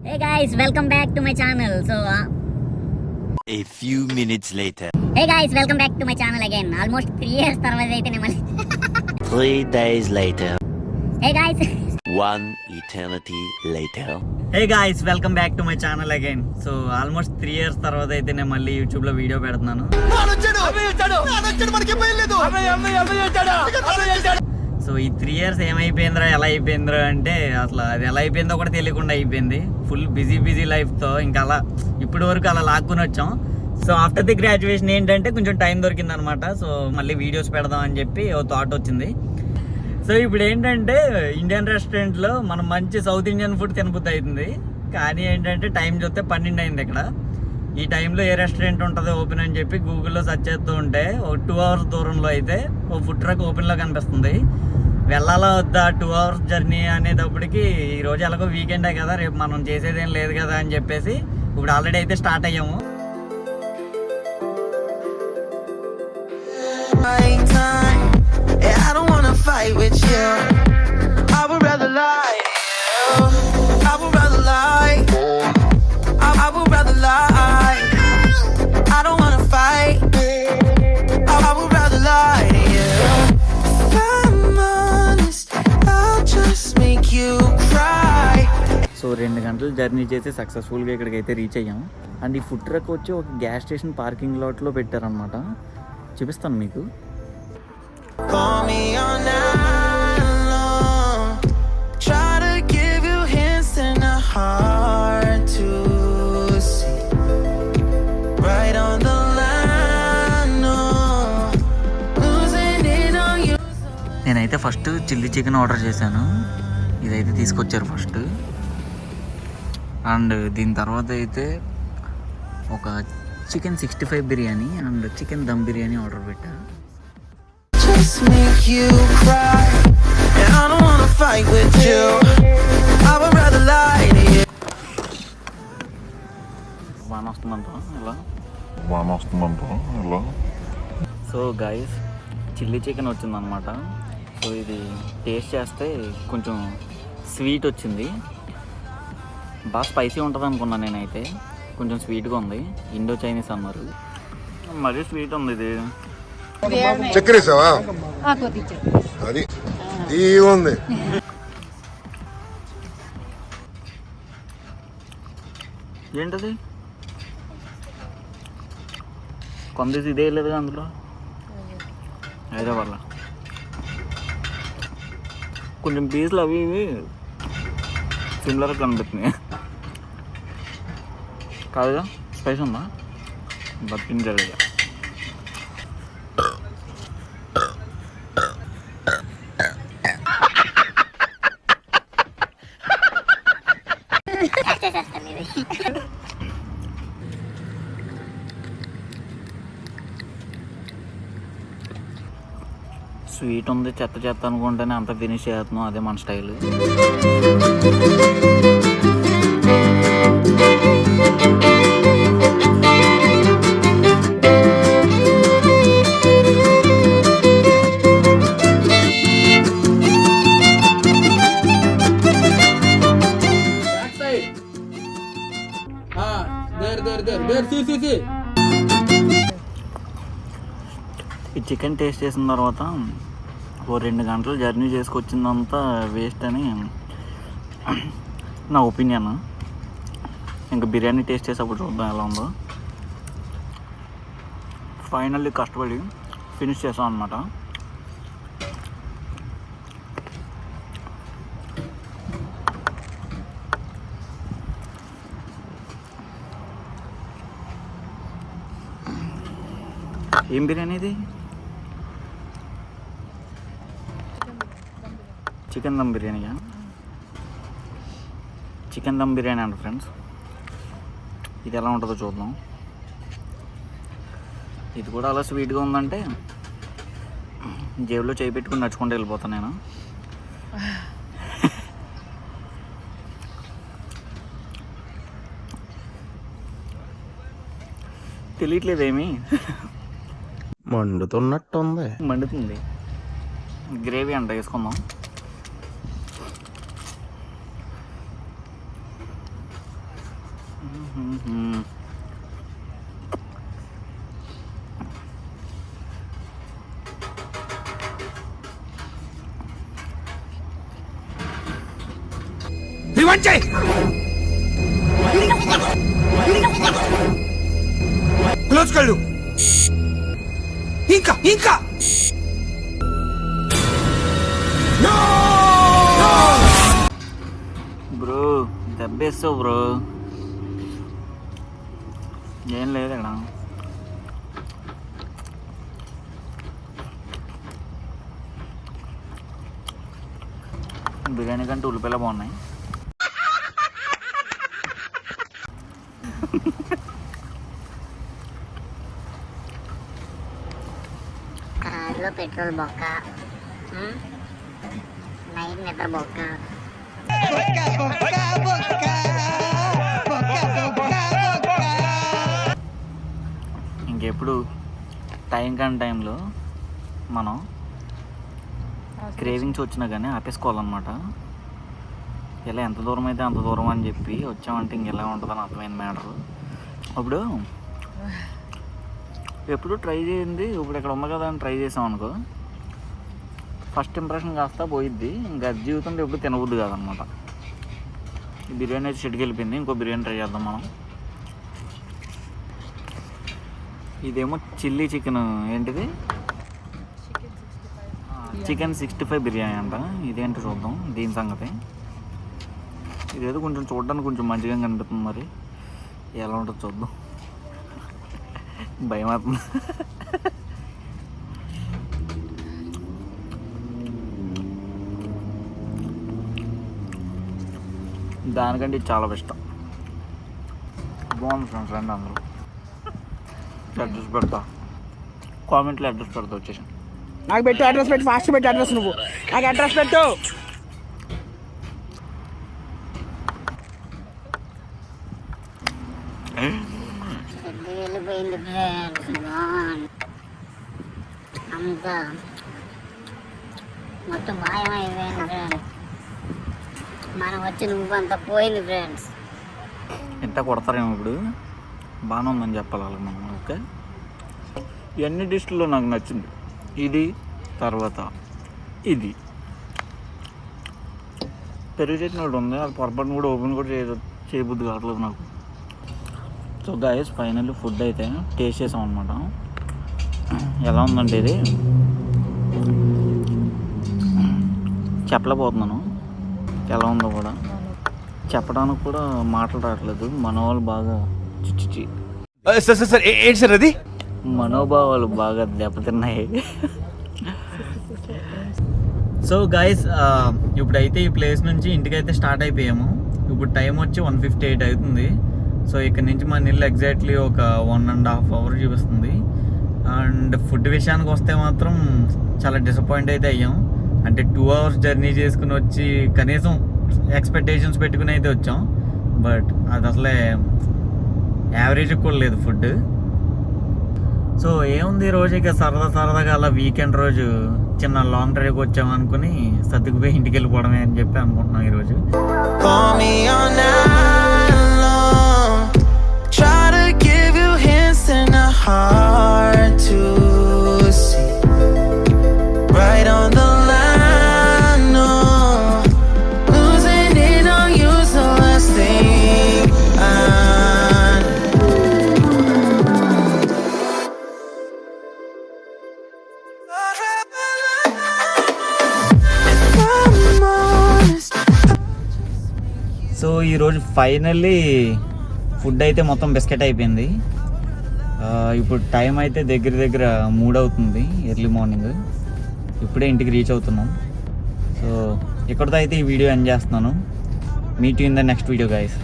Hey guys, welcome back to my channel. A few minutes later. Hey guys, welcome back to my channel again. Almost 3 years tarvata aitene mali. 3 days later. Hey guys. 1 eternity later. Hey guys, welcome back to my channel again. So almost 3 years tarvata aithe నేను మళ్ళీ YouTube లో video పెడుతున్నాను. So ఈ 3 years ఏమైపోయిందిరా, ఎలా అయిపోయిందిరా అంటే అసలు అది ఎలా అయిపోయిందో కూడా తెలియకుండా అయిపోయింది. ఫుల్ బిజీ లైఫ్తో ఇంకా అలా ఇప్పటి వరకు అలా లాక్కుని వచ్చాం. సో ఆఫ్టర్ ది గ్రాడ్యుయేషన్ ఏంటంటే కొంచెం టైం దొరికింది అనమాట. సో మళ్ళీ వీడియోస్ పెడదాం అని చెప్పి ఓ థాట్ వచ్చింది. సో ఇప్పుడు ఏంటంటే ఇండియన్ రెస్టారెంట్లో మనం మంచి సౌత్ ఇండియన్ ఫుడ్ తినబుద్ధి అవుతుంది. కానీ ఏంటంటే టైం చూస్తే 12 అయింది ఇక్కడ. ఈ టైంలో ఏ రెస్టారెంట్ ఉంటుందో ఓపెన్ అని చెప్పి గూగుల్లో సెర్చ్ చేస్తూ ఉంటే ఒక 2 hours దూరంలో అయితే ఓ ఫుడ్ ట్రక్ ఓపెన్లో కనిపిస్తుంది. వెళ్ళాలా వద్దా 2 hours జర్నీ అనేటప్పటికి ఈరోజు ఎలాగో వీకెండే కదా, రేపు మనం చేసేదేం లేదు కదా అని చెప్పేసి ఇప్పుడు ఆల్రెడీ అయితే స్టార్ట్ అయ్యాము. సో 2 గంటలు జర్నీ చేసి సక్సెస్ఫుల్గా ఇక్కడికి అయితే రీచ్ అయ్యాము. అండ్ ఈ ఫుడ్ ట్రక్ వచ్చి ఒక గ్యాస్ స్టేషన్ పార్కింగ్ లాట్లో పెట్టారనమాట. చూపిస్తాను మీకు. నేనైతే ఫస్ట్ చిల్లీ చికెన్ ఆర్డర్ చేశాను. ఇదైతే తీసుకొచ్చారు ఫస్ట్. అండ్ దీని తర్వాత అయితే ఒక chicken 65 biryani and chicken dum biryani order పెట్టా. వాన వస్తుందంట ఇలా. సో గైస్, చిల్లీ చికెన్ వచ్చిందనమాట. సో ఇది టేస్ట్ చేస్తే కొంచెం స్వీట్ వచ్చింది. బాగా స్పైసీ ఉంటుంది అనుకున్నాను నేనైతే. కొంచెం స్వీట్గా ఉంది. ఇండో చైనీస్ అన్నారు, మరీ స్వీట్ ఉంది ఇది. చక్కెరేసావా? అది ఉంది. ఏంటది కొందేసి ఇదే లేదుగా అందులో. హైదరాబాద్లో కొంచెం పీసులు అవి ఇవి సిమిలర్గా కనిపిస్తున్నాయి కాదుగా. స్పైస్ ఉందా బతికించాలి. స్వీట్ ఉంది, చెత్త అనుకుంటేనే అంత ఫినిష్ చేస్తున్నాం. అదే మన స్టైల్. ఈ చికెన్ టేస్ట్ చేసిన తర్వాత ఓ 2 గంటలు జర్నీ చేసుకొచ్చిందంతా వేస్ట్ అని నా ఒపీనియన్. ఇంకా బిర్యానీ టేస్ట్ చేసేప్పుడు చూద్దాం ఎలా ఉందో. ఫైనల్లీ కష్టపడి ఫినిష్ చేసాం అన్నమాట. ఏం బిర్యానీ ఇది? చికెన్ దమ్ బిర్యానీయా? చికెన్ దమ్ బిర్యానీ అండి ఫ్రెండ్స్. ఇది ఎలా ఉంటుందో చూద్దాం. ఇది కూడా అలా స్వీట్గా ఉందంటే జేబులో చేయి పెట్టుకుని నడుచుకుంటూ వెళ్ళిపోతాను నేను. తెలియట్లేదేమి. మండుతున్నట్టుంది. మండుతుంది. గ్రేవీ అంట వేసుకుందాం. క్లోజ్ కళ్ళు ఇంకా ఇంకా బ్రో దెబ్బేస్తావు బ్రో. ఏం లేదు ఇక్కడ. బిర్యానీ కంటే ఉల్లిపాయలు బాగున్నాయి. కార్లో పెట్రోల్ బొక్క, నైట్ నిద్ర బొక్క. ఇంకెప్పుడు టైం కాని టైంలో మనం క్రేవింగ్స్ వచ్చినా కానీ ఆపేసుకోవాలన్నమాట. ఇలా ఎంత దూరం అయితే అంత దూరం అని చెప్పి వచ్చామంటే ఇంకెలా ఉంటుందని అర్థమైంది మ్యాటర్. అప్పుడు ఎప్పుడు ట్రై చేయింది, ఇప్పుడు ఇక్కడ ఉంది కదా అని ట్రై చేసాం అనుకో, ఫస్ట్ ఇంప్రెషన్ కాస్త పోయిద్ది. ఇంకా జీవితంలో ఎప్పుడు తినబుద్ది కాదనమాట. ఈ బిర్యానీ అయితే చెట్టుకి వెళ్ళిపోయింది. ఇంకో బిర్యానీ ట్రై చేద్దాం మనం. ఇదేమో చిల్లీ చికెన్, ఏంటిది చికెన్ 65 బిర్యానీ అంట. ఇదేంటి చూద్దాం దీని సంగతి. ఇదేదో కొంచెం చూడడానికి కొంచెం మంచిగా కనిపిస్తుంది, మరి ఎలా ఉంటుందో చూద్దాం. భయం అవుతుంది. దానికంటే ఇది చాలా ఇష్టం. బాగుంది ఫ్రెండ్స్. రండి అందరూ. అడ్రస్ పెడతా, కామెంట్లో అడ్రస్ పెడతా వచ్చేసి. నాకు పెట్టు అడ్రస్, పెట్టు ఫాస్ట్ పెట్టు అడ్రస్. నువ్వు నాకు అడ్రస్ పెట్టు. వెళ్ళిపోయింది ఫ్రెండ్స్. అంతా మొత్తం మాయమైపోయింది ఫ్రెండ్స్. మనం వచ్చిన అంతా పోయింది ఫ్రెండ్స్. ఎంత కొడతారేమో ఇప్పుడు. బాగానే ఉందని చెప్పాలి వాళ్ళకి మనం. ఓకే, ఇవన్నీ డిష్లో నాకు నచ్చింది. ఇది తర్వాత ఇది పెరుగు చట్నీ ఒకటి ఉంది, అది పొరపాటును కూడా ఓపెన్ కూడా చేయబుద్ధి కావట్లేదు నాకు. సో గైస్ ఫైనల్లీ ఫుడ్ అయితే టేస్ట్ చేసాం అనమాట. ఎలా ఉందంటే ఇది చెప్పలేకపోతున్నాను ఎలా ఉందో కూడా. చెప్పడానికి కూడా మాటలు రావట్లేదు. మన వాళ్ళు బాగా చిచ్చి సార్ ఏంటి సార్ అది? మనోభావాలు బాగా దెబ్బతిన్నాయి. సో గైస్ ఇప్పుడైతే ఈ ప్లేస్ నుంచి ఇంటికైతే స్టార్ట్ అయిపోయాము. ఇప్పుడు టైం వచ్చి 1:58 అవుతుంది. సో ఇక్కడ నుంచి మన ఇల్లు ఎగ్జాక్ట్లీ ఒక 1.5 hours చూపిస్తుంది. అండ్ ఫుడ్ విషయానికి వస్తే మాత్రం చాలా డిసప్పాయింట్ అయితే అయ్యాం. అంటే 2 hours జర్నీ చేసుకుని వచ్చి కనీసం ఎక్స్పెక్టేషన్స్ పెట్టుకుని అయితే వచ్చాం. బట్ అది అసలే యావరేజ్ కూడా లేదు ఫుడ్. సో ఏముంది, ఈరోజు ఇక సరదాగా అలా వీకెండ్ రోజు చిన్న లాంగ్ డ్రైవ్కి వచ్చాము అనుకుని సర్దుకుపోయి ఇంటికి వెళ్ళిపోవడమే అని చెప్పి అనుకుంటున్నాం ఈరోజు. సో ఈరోజు ఫైనల్లీ ఫుడ్ అయితే మొత్తం బిస్కెట్ అయిపోయింది. ఇప్పుడు టైం అయితే దగ్గర 3 అవుతుంది, ఎర్లీ మార్నింగ్. ఇప్పుడే ఇంటికి రీచ్ అవుతున్నాం. సో ఇక్కడితో అయితే ఈ వీడియో ఎండ్ చేస్తున్నాను. Meet you in the next video guys.